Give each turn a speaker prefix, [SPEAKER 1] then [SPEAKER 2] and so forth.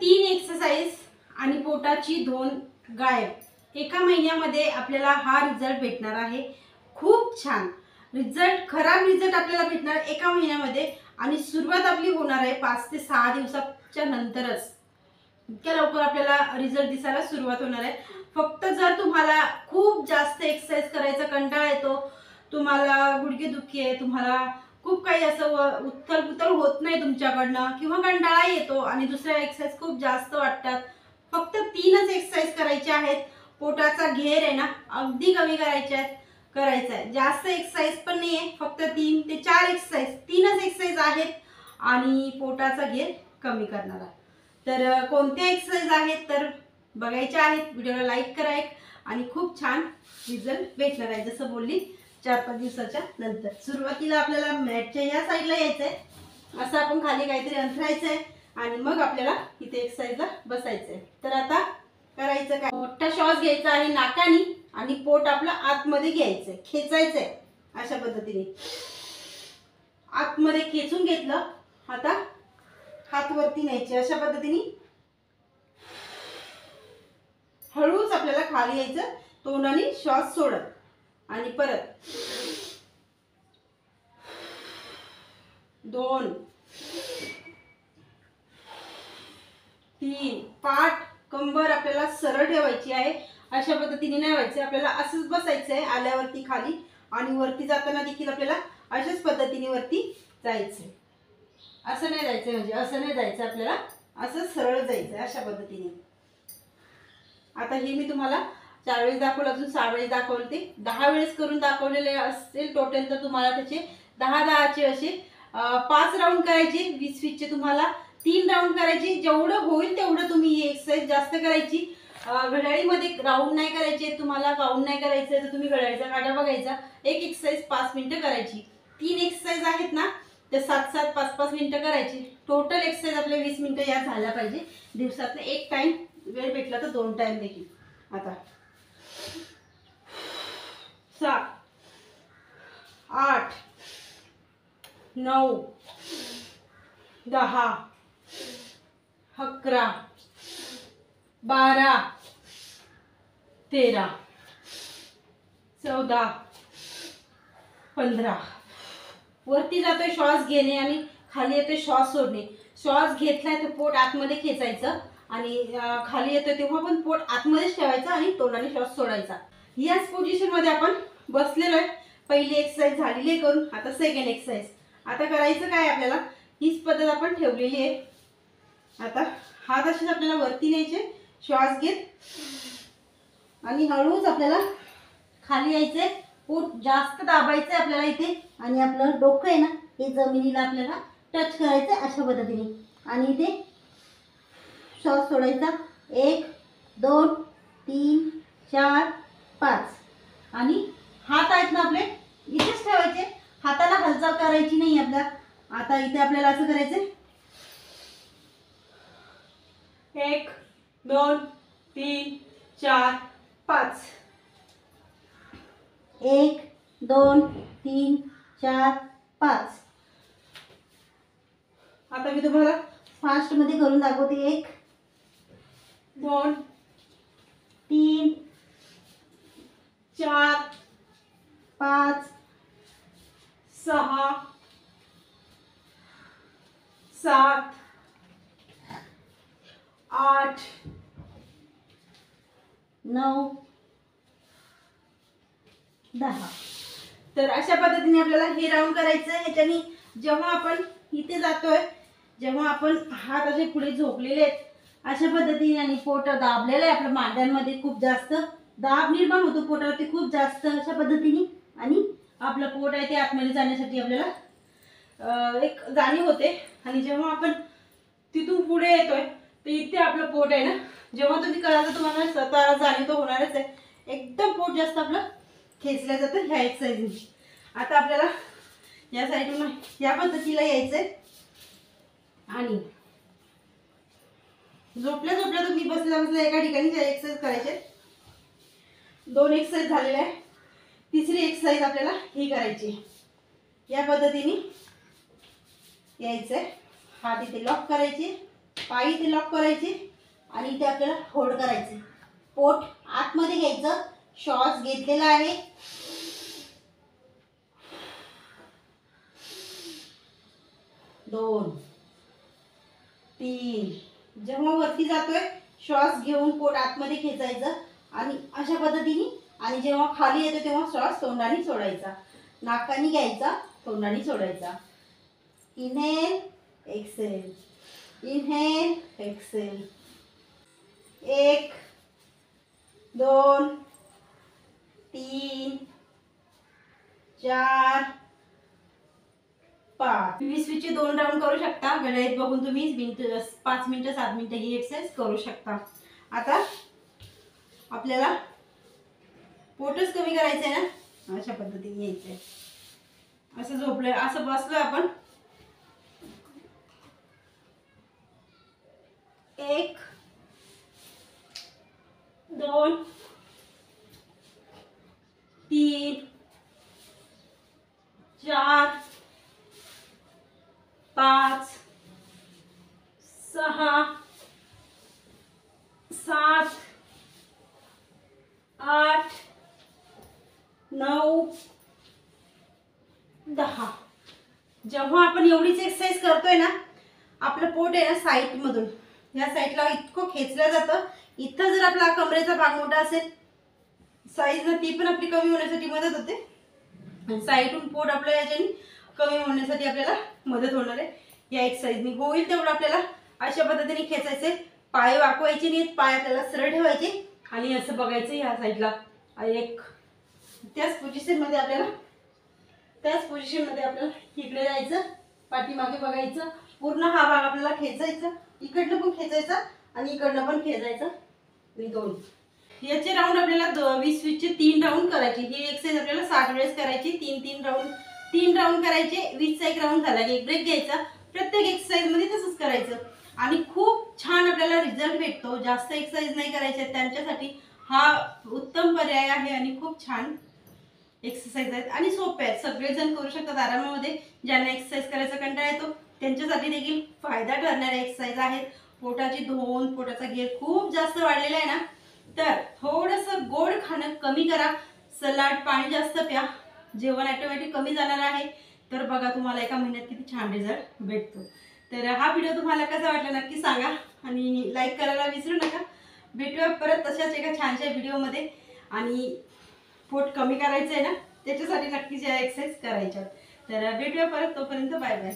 [SPEAKER 1] 3 exercise आणि पोटाची 2 गायब एका महिन्यामध्ये आपल्याला हा रिझल्ट भेटणार आहे। खूप छान रिझल्ट, खराब रिझल्ट आपल्याला भेटणार एका महिन्यामध्ये आणि सुरुवात आपली होणार आहे 5 ते 6 दिवसाच्या नंतरच। इतक्या लवकर आपल्याला रिझल्ट दिसायला सुरुवात होणार आहे। फक्त जर तुम्हाला खूप जास्त एक्सरसाइज करायचा कंटाळा येतो, तुम्हाला गुडघेदुखी आहे, तुम्हाला खूप काही असं उथल-पुथल होत नाही तुमच्याकडनं किंवा कंटाळा येतो आणि दुसऱ्या एक्सरसाइज खूप जास्त वाटतात, फक्त 3च एक्सरसाइज करायचे आहेत। पोटाचा घेर आहे ना अगदी कमी करायचा आहे, जास्त एक्सरसाइज पण नाही आहे, फक्त 3 ते 4 एक्सरसाइज, 3च एक्सरसाइज आहेत आणि पोटाचा घेर कमी करणार आहे। तर कोणते एक्सरसाइज आहेत तर बघायचे आहेत, व्हिडिओला लाईक करा एक आणि खूप छान रिझल्ट भेटणार आहे। जसं बोलली 4-5 दिवसाच्या नंतर। सुरुवातीला आपल्याला मॅटच्या या साईडला यायचं आहे, असं आपण खाली काहीतरी अंथरायचं आहे आणि मग आपल्याला इथे एक्सरसाइजला बसायचं आहे। तर आता करायचं काय, मोठा श्वास घ्यायचा आहे नाकानी आणि पोट आपलं आतमध्ये घ्यायचंय, खेचायचंय अशा पद्धतीने। आतमध्ये खेचून घेतलं, आता हात वरती न्यायचे अशा पद्धतीने। हळूच आपल्याला खाली यायचं, तोंडाने श्वास सोडत आणि परत 2 3 पाठ कंबर आपल्याला सरळ ठेवायची आहे, अशा पद्धतीने नाही व्हायचं, आपल्याला असंच बसायचं आहे आल्यावरती खाली आणि वरती जाताना देखील आपल्याला अशाच पद्धतीने वरती जायचं आहे। असं नाही जायचं, म्हणजे असं नाही जायचं, आपल्याला असं सरळ जायचं अशा पद्धतीने। आता हे मी तुम्हाला 4 वेळेस दाखवलं, अजून 6 वेळेस दाखवले, ते 10 वेळेस करून दाखवलेले असेल टोटल, तर तुम्हाला त्याचे 10-10चे असे 5 राऊंड करायचे, 20-20चे तुम्हाला 3 राऊंड करायचे। जेवढं होईल तेवढं तुम्ही ही एक्सरसाइज जास्त करायची। घड्याळीमध्ये राऊंड नाही करायचे, तुम्हाला काउंट नाही करायचं तर तुम्ही घड्याळीचा काटा बघायचा, एक एक्सरसाइज 5 मिनिटं करायची। 3 एक्सरसाइज आहेत ना, ते 7-7 5-5 मिनिटं करायची। टोटल एक्सरसाइज आपल्या 20 मिनिटं या झाल्या पाहिजे। दिवसातून एक टाइम वेळ भेटला तर 2 टाइम देखील। आता 7 8 9 10 11 12 13 14 15 वरती जातोय श्वास घेणे आणि खाली येतोय श्वास सोडणे। श्वास घेतलाय तर पोट आतमध्ये खेचायचं आणि खाली येतोय तेव्हा पण पोट आतमध्येच ठेवायचं आणि तोंडाने श्वास सोडायचा। याच पोझिशन मध्ये आपण बसलेलो आहे। पहिली एक्सरसाइज झालेली आहे करून, आता सेकंड एक्सरसाइज। आता करायचं काय, आपल्याला हीच पद्धत आपण ठेवलेली आहे। आता हात असेच आपल्याला वरती न्यायचे, श्वास घेत आणि हळूच आपल्याला खाली यायचंय, पोट जास्त दाबायचंय आपल्याला इथे आणि आपलं डोकं आहे ना हे जमिनीला आपल्याला टच करायचं अशा पद्धतीने आणि इथे श्वास सोडायचा। 1 2 3 4 5 आणि हात आहेत ना आपले इथेच ठेवायचे, हाताला हालचाल करायची नाही आपल्या। आता इथे आपल्याला असं करायचंय, 1 2 3 4 5 1 2 3 4 5। आता मी तुम्हाला फास्ट मध्ये करून दाखवते, 1 2 3 4 5 6 7 8 9 10। तर अशा पद्धतीने आपल्याला हे राऊंड करायचं आहे। ह्याच्यानी जेव्हा आपण इथे जातोय, जेव्हा आपण हात असे पुढे झोपलेले आहेत अशा पद्धतीने आणि पोट दाबलेलं आहे, आपल्या मांड्यांमध्ये खूप जास्त दाब निर्माण होतो पोटावरती खूप जास्त अशा पद्धतीने, आणि आपलं पोट आहे ते आतमध्ये जाण्यासाठी आपल्याला एक जाणीव होते। आणि जेव्हा आपण तिथून पुढे येतोय तर इथे आपलं पोट आहे ना, जेव्हा तुम्ही कराल तर तुम्हाला स्वतःला जाणीव तर होणारच आहे, एकदम पोट जास्त आपलं खेचलं जातं ह्या एक्सरसाइजने। आता आपल्याला या साईडून या पद्धतीला यायचंय आणि झोपल्या झोपल्या तुम्ही बसल्या बसल्या एका ठिकाणी एक्सरसाइज करायचे। 2 एक्सरसाइज झालेले आहे, तिसरी एक्सरसाइज आपल्याला ही करायची। या पद्धतीने यायचंय, हात इथे लॉक करायचे पाय इथे लॉक करायचे आणि इथे आपल्याला होल्ड करायचे. पोट आतमध्ये घ्यायचं. श्वास घेतलेला आहे. दोन, तीन. जेव्हा वरती जातोय श्वास घेऊन पोट आतमध्ये खेचायचं आणि अशा पद्धतीने. आणि जेव्हा खाली येतो तेव्हा श्वास तोंडाने सोडायचा. नाकाने घ्यायचा, तोंडाने सोडायचा. Inhale, exhale, inhale, exhale. 1, 2, 3, 4, 5. 20-20चे 2 राऊंड करू शकता. घड्याळीत बघून तुम्ही 5 मिनिटं 7 मिनिटं ही एक्सरसाइज करू शकता. आता आपल्याला पोटच कमी करायचं आहे ना, अशा पद्धतीने यायचंय. असं झोपलोय, असं बसलोय आपण. 1, 2, 3, 4, 5, 6, 7, 8, 9, 10. जेव्हा आपण एवढीच एक्सरसाइज करतोय ना, आपलं पोट आहे ना साईड मधून या साईडला इतकं खेचलं जातं. इथं जर आपला कमरेचा भाग मोठा असेल साईज ना, ती पण आपली कमी होण्यासाठी मदत होते. आणि साईडून पोट आपल्या याच्याने कमी होण्यासाठी आपल्याला मदत होणार आहे या एक्सरसाइजनी. होईल तेवढं आपल्याला अशा पद्धतीने खेचायचे. पाय वाकवायचे नाहीत, पाय आपल्याला सरळ ठेवायचे आणि असं बघायचं या साईडला. एक त्याच पोझिशनमध्ये आपल्याला इकडे जायचं, पाठीमागे बघायचं. पूर्ण हा भाग आपल्याला खेचायचा. इकडनं पण खेचायचा आणि इकडनं पण खेचायचं. 2 याचे राऊंड आपल्याला 20-20चे 3 राऊंड करायचे. ही एक्सरसाइज आपल्याला 60 वेळेस करायची. 3 राऊंड करायचे. 20चा एक राऊंड झाला की एक ब्रेक घ्यायचा. प्रत्येक एक्सरसाइज मध्ये तसंच करायचं आणि खूप छान आपल्याला रिझल्ट भेटतो. जास्त एक्सरसाइज नाही करायचे त्यांच्यासाठी हा उत्तम पर्याय आहे आणि खूप छान एक्सरसाइज आहेत आणि सोपे आहेत. सगळेजण करू शकतात आरामामध्ये. ज्यांना एक्सरसाइज करायचा कंटाळा येतो त्यांच्यासाठी देखील फायदा ठरणाऱ्या एक्सरसाइज आहेत. पोटाची धोन, पोटाचा घेर खूप जास्त वाढलेला आहे ना, तर थोडंसं गोड खाणं कमी करा. सलाड, पाणी जास्त प्या. जेवण ऑटोमॅटिक कमी जाणार आहे. तर बघा तुम्हाला एका महिन्यात किती छान रिझल्ट भेटतो. तर हा व्हिडिओ तुम्हाला कसा वाटला नक्की सांगा आणि लाईक करायला विसरू नका. भेटूया परत तशाच एका छानशा व्हिडिओमध्ये. आणि पोट कमी करायचं आहे ना, त्याच्यासाठी नक्कीच या एक्सरसाइज करायच्या. तर भेटूया परत. तोपर्यंत बाय बाय.